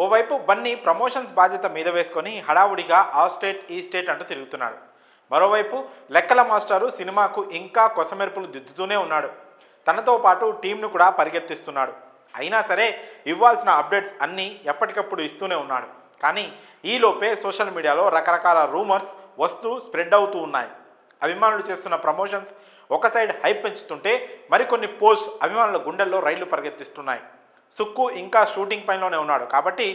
ఓవైపు బన్నీ ప్రమోషన్స్ బాధ్యత మీద వేసుకొని హడావుడిగా ఆ స్టేట్ ఈ స్టేట్ అంటూ తిరుగుతున్నాడు. మరోవైపు లెక్కల మాస్టారు సినిమాకు ఇంకా కొసమెరుపులు దిద్దుతూనే ఉన్నాడు. తనతో పాటు టీంను కూడా పరిగెత్తిస్తున్నాడు. అయినా సరే ఇవ్వాల్సిన అప్డేట్స్ అన్నీ ఎప్పటికప్పుడు ఇస్తూనే ఉన్నాడు. కానీ ఈలోపే సోషల్ మీడియాలో రకరకాల రూమర్స్ వస్తూ స్ప్రెడ్ అవుతూ ఉన్నాయి. అభిమానులు చేస్తున్న ప్రమోషన్స్ ఒక సైడ్ హైప్ పెంచుతుంటే మరికొన్ని పోస్ట్ అభిమానుల గుండెల్లో రైళ్లు పరిగెత్తిస్తున్నాయి. సుక్కు ఇంకా షూటింగ్ పనిలోనే ఉన్నాడు కాబట్టి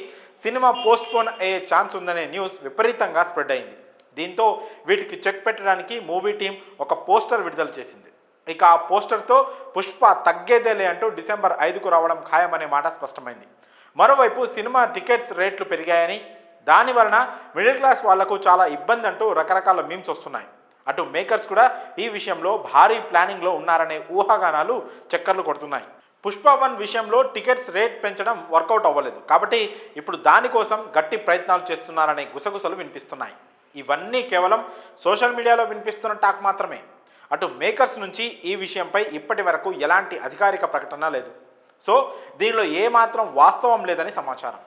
సినిమా పోస్ట్ పోన్ అయ్యే ఛాన్స్ ఉందనే న్యూస్ విపరీతంగా స్ప్రెడ్ అయింది. దీంతో వీటికి చెక్ పెట్టడానికి మూవీ టీం ఒక పోస్టర్ విడుదల చేసింది. ఇక ఆ పోస్టర్తో పుష్ప తగ్గేదేలే అంటూ డిసెంబర్ 5కు రావడం ఖాయమనే మాట స్పష్టమైంది. మరోవైపు సినిమా టికెట్స్ రేట్లు పెరిగాయని, దాని వలన మిడిల్ క్లాస్ వాళ్లకు చాలా ఇబ్బంది అంటూ రకరకాల మీమ్స్ వస్తున్నాయి. అటు మేకర్స్ కూడా ఈ విషయంలో భారీ ప్లానింగ్లో ఉన్నారనే ఊహాగానాలు చక్కర్లు కొడుతున్నాయి. పుష్ప 1 విషయంలో టికెట్స్ రేట్ పెంచడం వర్కౌట్ అవ్వలేదు కాబట్టి ఇప్పుడు దానికోసం గట్టి ప్రయత్నాలు చేస్తున్నారనే గుసగుసలు వినిపిస్తున్నాయి. ఇవన్నీ కేవలం సోషల్ మీడియాలో వినిపిస్తున్న టాక్ మాత్రమే. అటు మేకర్స్ నుంచి ఈ విషయంపై ఇప్పటి వరకు ఎలాంటి అధికారిక ప్రకటన లేదు. సో దీనిలో ఏమాత్రం వాస్తవం లేదని సమాచారం.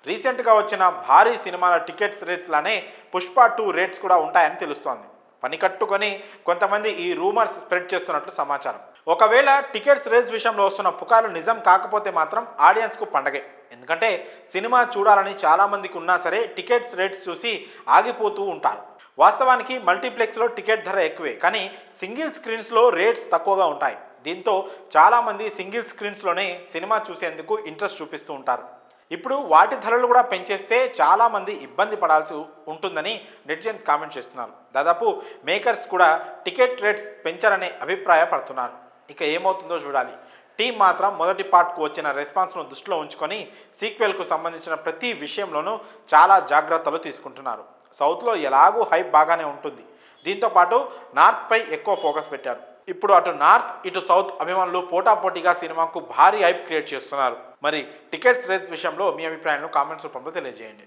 రీసెంట్గా వచ్చిన భారీ సినిమాల టికెట్స్ రేట్స్లానే పుష్ప 2 రేట్స్ కూడా ఉంటాయని తెలుస్తోంది. పని కట్టుకొని కొంతమంది ఈ రూమర్స్ స్ప్రెడ్ చేస్తున్నట్లు సమాచారం. ఒకవేళ టికెట్స్ రేట్స్ విషయంలో వస్తున్న పుకార్లు నిజం కాకపోతే మాత్రం ఆడియన్స్కు పండగే. ఎందుకంటే సినిమా చూడాలని చాలామందికి ఉన్నా సరే టికెట్స్ రేట్స్ చూసి ఆగిపోతూ ఉంటారు. వాస్తవానికి మల్టీప్లెక్స్లో టికెట్ ధర ఎక్కువే, కానీ సింగిల్ స్క్రీన్స్లో రేట్స్ తక్కువగా ఉంటాయి. దీంతో చాలామంది సింగిల్ స్క్రీన్స్లోనే సినిమా చూసేందుకు ఇంట్రెస్ట్ చూపిస్తూ ఉంటారు. ఇప్పుడు వాటి ధరలు కూడా పెంచేస్తే చాలామంది ఇబ్బంది పడాల్సి ఉంటుందని నెటిజన్స్ కామెంట్ చేస్తున్నారు. దాదాపు మేకర్స్ కూడా టికెట్ రేట్స్ పెంచారనే అభిప్రాయపడుతున్నారు. ఇక ఏమవుతుందో చూడాలి. టీం మాత్రం మొదటి పార్ట్కు వచ్చిన రెస్పాన్స్ను దృష్టిలో ఉంచుకొని సీక్వెల్కు సంబంధించిన ప్రతి విషయంలోనూ చాలా జాగ్రత్తలు తీసుకుంటున్నారు. సౌత్లో ఎలాగూ హైప్ బాగానే ఉంటుంది. దీంతోపాటు నార్త్పై ఎక్కువ ఫోకస్ పెట్టారు. ఇప్పుడు అటు నార్త్ ఇటు సౌత్ అభిమానులు పోటాపోటీగా సినిమాకు భారీ హైప్ క్రియేట్ చేస్తున్నారు. మరి టికెట్స్ రేట్స్ విషయంలో మీ అభిప్రాయాలను కామెంట్స్ రూపంలో తెలియజేయండి.